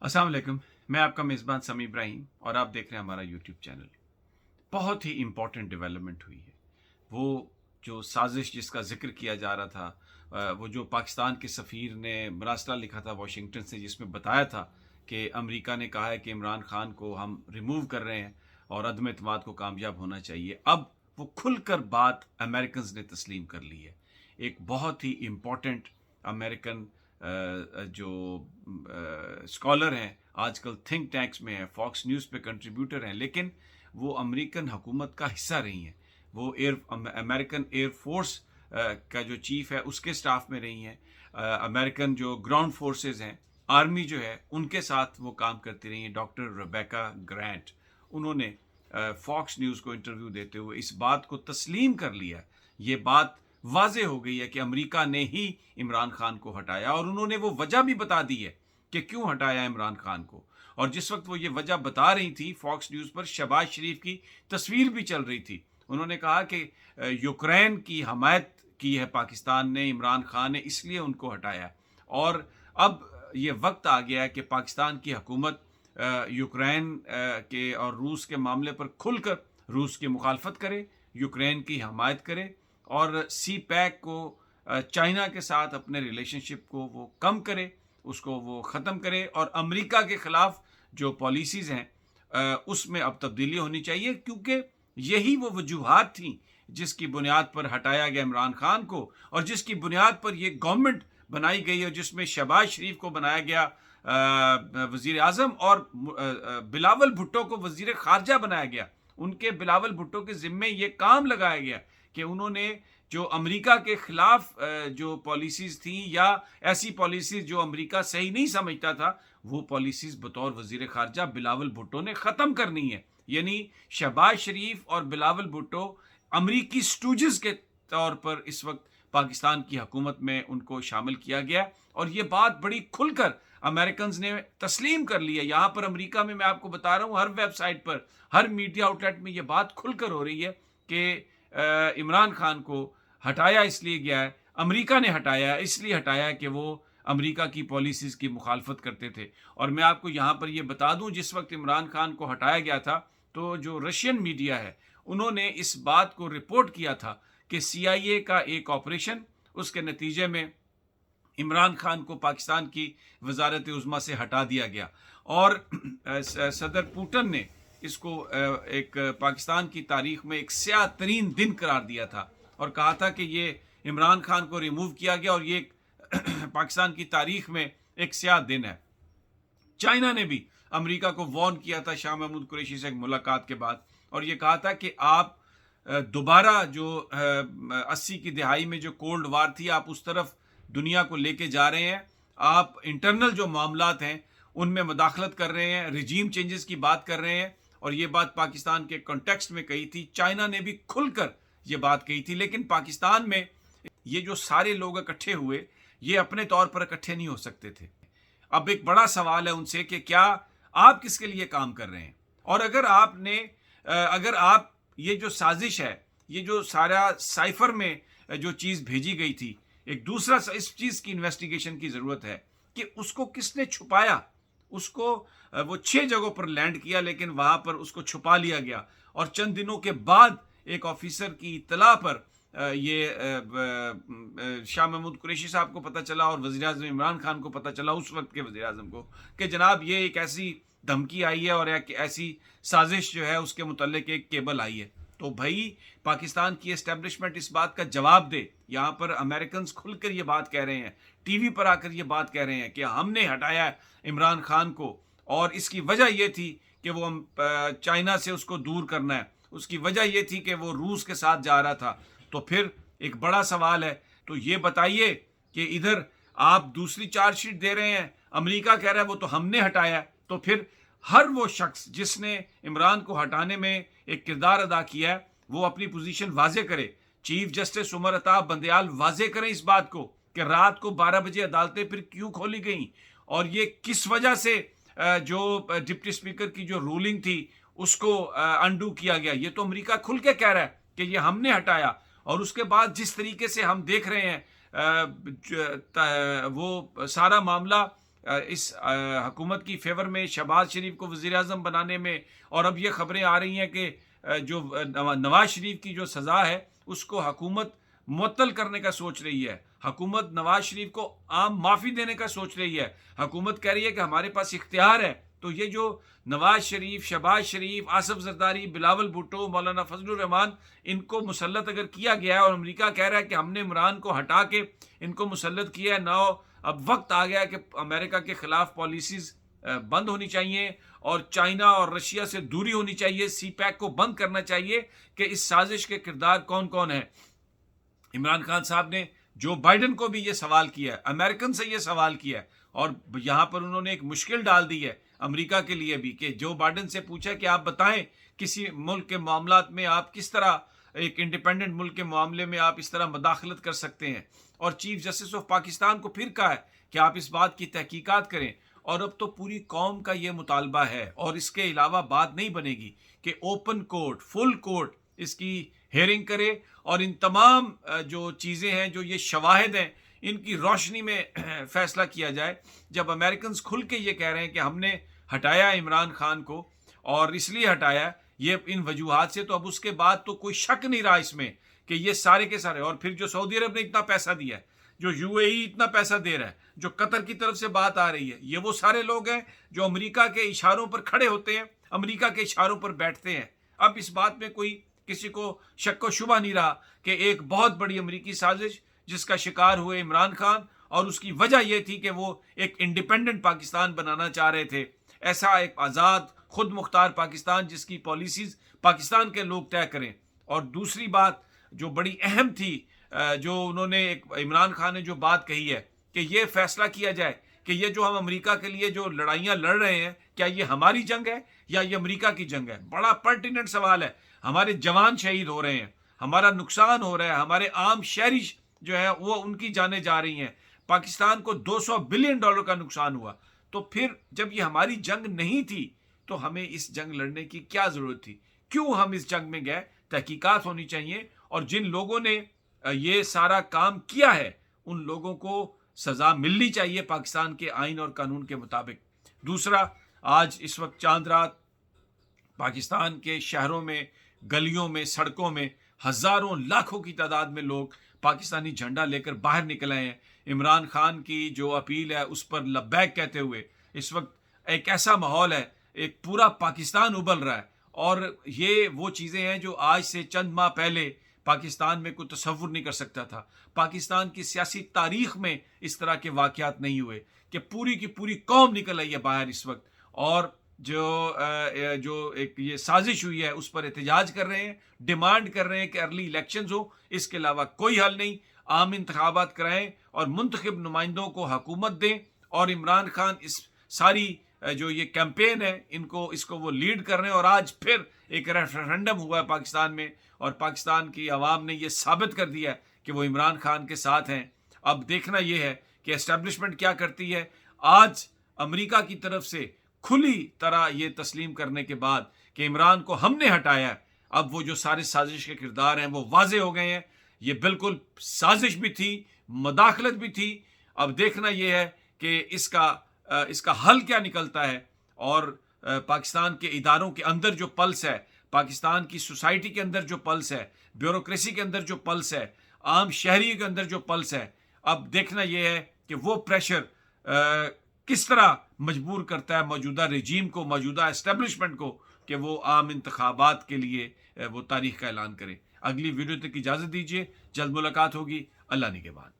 अस्सलाम वालेकुम। मैं आपका मेज़बान समी इब्राहिम और आप देख रहे हैं हमारा यूट्यूब चैनल। बहुत ही इम्पॉर्टेंट डेवलपमेंट हुई है। वो जो साजिश जिसका ज़िक्र किया जा रहा था, वो जो पाकिस्तान के सफ़ीर ने मरासला लिखा था वाशिंगटन से, जिसमें बताया था कि अमेरिका ने कहा है कि इमरान खान को हम रिमूव कर रहे हैं और अदम एतमाद को कामयाब होना चाहिए। अब वो खुलकर बात अमेरिकन्स ने तस्लीम कर ली है। एक बहुत ही इम्पॉर्टेंट अमेरिकन जो स्कॉलर हैं, आजकल थिंक टैंक्स में हैं, फॉक्स न्यूज़ पे कंट्रीब्यूटर हैं, लेकिन वो अमेरिकन हुकूमत का हिस्सा रही हैं। वो अमेरिकन एयर फोर्स का जो चीफ है उसके स्टाफ में रही हैं। अमेरिकन जो ग्राउंड फोर्सेस हैं, आर्मी जो है, उनके साथ वो काम करती रही हैं। डॉक्टर रेबेका ग्रांट, उन्होंने फॉक्स न्यूज़ को इंटरव्यू देते हुए इस बात को तस्लीम कर लिया। ये बात वाज़ेह हो गई है कि अमेरिका ने ही इमरान खान को हटाया, और उन्होंने वो वजह भी बता दी है कि क्यों हटाया इमरान खान को। और जिस वक्त वो ये वजह बता रही थी, फॉक्स न्यूज़ पर शहबाज शरीफ की तस्वीर भी चल रही थी। उन्होंने कहा कि यूक्रेन की हमायत की है पाकिस्तान ने, इमरान खान ने, इसलिए उनको हटाया। और अब ये वक्त आ गया है कि पाकिस्तान की हुकूमत यूक्रेन के और रूस के मामले पर खुलकर रूस की मुखालफत करे, यूक्रेन की हमायत करे, और सी पैक को चाइना के साथ अपने रिलेशनशिप को वो कम करे, उसको वो ख़त्म करे, और अमेरिका के ख़िलाफ़ जो पॉलिसीज़ हैं उसमें अब तब्दीली होनी चाहिए, क्योंकि यही वो वजूहात थी जिसकी बुनियाद पर हटाया गया इमरान खान को, और जिसकी बुनियाद पर ये गवर्नमेंट बनाई गई है, जिसमें शहबाज शरीफ को बनाया गया वज़ीर आज़म, और बिलावल भुट्टो को वज़ीर ख़ारजा बनाया गया। उनके बिलावल भुट्टो के ज़िम्मे ये काम लगाया गया कि उन्होंने जो अमेरिका के ख़िलाफ़ जो पॉलिसीज़ थी, या ऐसी पॉलिसीज़ जो अमेरिका सही नहीं समझता था, वो पॉलिसीज़ बतौर वज़ीर ख़ारजा बिलावल भुट्टो ने ख़त्म करनी है। यानी शहबाज शरीफ और बिलावल भुट्टो अमरीकी स्टूजेस के तौर पर इस वक्त पाकिस्तान की हुकूमत में उनको शामिल किया गया, और ये बात बड़ी खुलकर अमेरिकन्स ने तस्लीम कर ली है। यहाँ पर अमेरिका में मैं आपको बता रहा हूँ, हर वेबसाइट पर, हर मीडिया आउटलेट में ये बात खुलकर हो रही है कि इमरान खान को हटाया इसलिए गया है, अमेरिका ने हटाया इसलिए हटाया है कि वो अमेरिका की पॉलिसीज़ की मुखालफत करते थे। और मैं आपको यहाँ पर ये बता दूँ, जिस वक्त इमरान खान को हटाया गया था, तो जो रशियन मीडिया है उन्होंने इस बात को रिपोर्ट किया था कि CIA का एक ऑपरेशन, उसके नतीजे में इमरान खान को पाकिस्तान की वजारत उज़्मा से हटा दिया गया, और सदर पुतिन ने इसको एक पाकिस्तान की तारीख में एक स्याह तरीन दिन करार दिया था, और कहा था कि ये इमरान खान को रिमूव किया गया और ये पाकिस्तान की तारीख में एक स्याह दिन है। चाइना ने भी अमेरिका को वार्न किया था शाह महमूद कुरैशी से एक मुलाकात के बाद, और ये कहा था कि आप दोबारा जो 80 की दिहाई में जो कोल्ड वार थी, आप उस तरफ दुनिया को लेके जा रहे हैं। आप इंटरनल जो मामलात हैं उनमें मदाखलत कर रहे हैं, रिजीम चेंजेस की बात कर रहे हैं, और ये बात पाकिस्तान के कॉन्टेक्स्ट में कही थी। चाइना ने भी खुलकर ये बात कही थी, लेकिन पाकिस्तान में ये जो सारे लोग इकट्ठे हुए, ये अपने तौर पर इकट्ठे नहीं हो सकते थे। अब एक बड़ा सवाल है उनसे कि क्या आप किसके लिए काम कर रहे हैं, और अगर आप ये जो साजिश है, ये जो सारा साइफर में जो चीज़ भेजी गई थी, एक दूसरा इस चीज़ की इन्वेस्टिगेशन की ज़रूरत है कि उसको किसने छुपाया। उसको वो 6 जगहों पर लैंड किया, लेकिन वहाँ पर उसको छुपा लिया गया, और चंद दिनों के बाद एक ऑफिसर की इत्तला पर ये शाह महमूद कुरैशी साहब को पता चला, और वज़ीर आज़म इमरान खान को पता चला, उस वक्त के वज़ीर आज़म को, कि जनाब ये एक ऐसी धमकी आई है और एक ऐसी साजिश जो है उसके मुतल्लिक एक केबल आई है। तो भाई, पाकिस्तान की एस्टेब्लिशमेंट इस बात का जवाब दे। यहाँ पर अमेरिकन खुलकर ये बात कह रहे हैं, टीवी पर आकर ये बात कह रहे हैं कि हमने हटाया इमरान खान को, और इसकी वजह ये थी कि वो चाइना से उसको दूर करना है, उसकी वजह ये थी कि वो रूस के साथ जा रहा था। तो फिर एक बड़ा सवाल है, तो ये बताइए कि इधर आप दूसरी चार्जशीट दे रहे हैं, अमेरिका कह रहा है वो तो हमने हटाया, तो फिर हर वो शख्स जिसने इमरान को हटाने में एक किरदार अदा किया है, वो अपनी पोजीशन वाजे करे। चीफ जस्टिस उमर अता बंदयाल वाजे करें इस बात को कि रात को 12 बजे अदालतें फिर क्यों खोली गई, और ये किस वजह से जो डिप्टी स्पीकर की जो रूलिंग थी उसको अनडू किया गया। ये तो अमेरिका खुल के कह रहा है कि ये हमने हटाया, और उसके बाद जिस तरीके से हम देख रहे हैं वो सारा मामला اس حکومت کی فیور میں شہباز شریف کو وزیر اعظم بنانے میں، اور اب یہ خبریں آ رہی ہیں کہ جو نواز شریف کی جو سزا ہے اس کو حکومت معطل کرنے کا سوچ رہی ہے، حکومت نواز شریف کو عام معافی دینے کا سوچ رہی ہے، حکومت کہہ رہی ہے کہ ہمارے پاس اختیار ہے۔ تو یہ جو نواز شریف، شہباز شریف، آصف زرداری، بلاول بھٹو، مولانا فضل الرحمان، ان کو مسلط اگر کیا گیا ہے اور امریکہ کہہ رہا ہے کہ ہم نے عمران کو ہٹا کے ان کو مسلط کیا ہے، نہ اب وقت آ گیا کہ امریکہ کے خلاف پالیسیز بند ہونی چاہیے اور چائنا اور رشیا سے دوری ہونی چاہیے، سی پیک کو بند کرنا چاہیے کہ اس سازش کے کردار کون کون ہیں۔ عمران خان صاحب نے جو بائیڈن کو بھی یہ سوال کیا ہے، امریکن سے یہ سوال کیا ہے، اور یہاں پر انہوں نے ایک مشکل ڈال دی ہے امریکہ کے لیے بھی کہ جو بائیڈن سے پوچھا کہ آپ بتائیں کسی ملک کے معاملات میں آپ کس طرح، ایک انڈیپینڈنٹ ملک کے معاملے میں آپ اس طرح مداخلت کر سکتے ہیں، اور چیف جسٹس آف پاکستان کو پھر کہا ہے کہ آپ اس بات کی تحقیقات کریں۔ اور اب تو پوری قوم کا یہ مطالبہ ہے، اور اس کے علاوہ بات نہیں بنے گی کہ اوپن کورٹ، فل کورٹ اس کی ہیئرنگ کرے، اور ان تمام جو چیزیں ہیں، جو یہ شواہد ہیں، ان کی روشنی میں فیصلہ کیا جائے۔ جب امریکنز کھل کے یہ کہہ رہے ہیں کہ ہم نے ہٹایا عمران خان کو اور اس لیے ہٹایا یہ ان وجوہات سے، تو اب اس کے بعد تو کوئی شک نہیں رہا اس میں کہ یہ سارے کے سارے، اور پھر جو سعودی عرب نے اتنا پیسہ دیا ہے، جو یو اے ای اتنا پیسہ دے رہا ہے، جو قطر کی طرف سے بات آ رہی ہے، یہ وہ سارے لوگ ہیں جو امریکہ کے اشاروں پر کھڑے ہوتے ہیں، امریکہ کے اشاروں پر بیٹھتے ہیں۔ اب اس بات میں کوئی کسی کو شک و شبہ نہیں رہا کہ ایک بہت بڑی امریکی سازش جس کا شکار ہوئے عمران خان، اور اس کی وجہ یہ تھی کہ وہ ایک انڈیپینڈنٹ پاکستان بنانا چاہ رہے تھے، ایسا ایک آزاد خود مختار پاکستان جس کی پالیسیز پاکستان کے لوگ طے کریں۔ اور دوسری بات جو بڑی اہم تھی، جو انہوں نے عمران خان نے جو بات کہی ہے کہ یہ فیصلہ کیا جائے کہ یہ جو ہم امریکہ کے لیے جو لڑائیاں لڑ رہے ہیں، کیا یہ ہماری جنگ ہے یا یہ امریکہ کی جنگ ہے؟ بڑا پرٹیننٹ سوال ہے۔ ہمارے جوان شہید ہو رہے ہیں، ہمارا نقصان ہو رہا ہے، ہمارے عام شہری جو ہے وہ ان کی جانیں جا رہی ہیں، پاکستان کو $200 بلین کا نقصان ہوا۔ تو پھر جب یہ ہماری جنگ نہیں تھی تو ہمیں اس جنگ لڑنے کی کیا ضرورت تھی؟ کیوں ہم اس جنگ میں گئے؟ تحقیقات ہونی چاہیے، اور جن لوگوں نے یہ سارا کام کیا ہے ان لوگوں کو سزا ملنی چاہیے پاکستان کے آئین اور قانون کے مطابق۔ دوسرا، آج اس وقت چاند رات پاکستان کے شہروں میں، گلیوں میں، سڑکوں میں ہزاروں لاکھوں کی تعداد میں لوگ پاکستانی جھنڈا لے کر باہر نکل آئے ہیں، عمران خان کی جو اپیل ہے اس پر لبیک کہتے ہوئے۔ اس وقت ایک ایسا ماحول ہے، ایک پورا پاکستان ابل رہا ہے، اور یہ وہ چیزیں ہیں جو آج سے چند ماہ پہلے پاکستان میں کوئی تصور نہیں کر سکتا تھا۔ پاکستان کی سیاسی تاریخ میں اس طرح کے واقعات نہیں ہوئے کہ پوری کی پوری قوم نکل آئی ہے باہر اس وقت، اور جو ایک یہ سازش ہوئی ہے اس پر احتجاج کر رہے ہیں، ڈیمانڈ کر رہے ہیں کہ ارلی الیکشنز ہو۔ اس کے علاوہ کوئی حل نہیں، عام انتخابات کرائیں اور منتخب نمائندوں کو حکومت دیں، اور عمران خان اس ساری جو یہ کیمپین ہے اس کو وہ لیڈ کر رہے ہیں۔ اور آج پھر ایک ریفرنڈم ہوا ہے پاکستان میں، اور پاکستان کی عوام نے یہ ثابت کر دیا ہے کہ وہ عمران خان کے ساتھ ہیں۔ اب دیکھنا یہ ہے کہ اسٹیبلشمنٹ کیا کرتی ہے۔ آج امریکہ کی طرف سے کھلی طرح یہ تسلیم کرنے کے بعد کہ عمران کو ہم نے ہٹایا ہے، اب وہ جو سارے سازش کے کردار ہیں وہ واضح ہو گئے ہیں، یہ بالکل سازش بھی تھی، مداخلت بھی تھی۔ اب دیکھنا یہ ہے کہ اس کا حل کیا نکلتا ہے، اور پاکستان کے اداروں کے اندر جو پلس ہے، پاکستان کی سوسائٹی کے اندر جو پلس ہے، بیوروکریسی کے اندر جو پلس ہے، عام شہری کے اندر جو پلس ہے، اب دیکھنا یہ ہے کہ وہ پریشر کس طرح مجبور کرتا ہے موجودہ رجیم کو، موجودہ اسٹیبلشمنٹ کو، کہ وہ عام انتخابات کے لیے وہ تاریخ کا اعلان کرے۔ اگلی ویڈیو تک اجازت دیجیے، جلد ملاقات ہوگی، اللہ نگہبان۔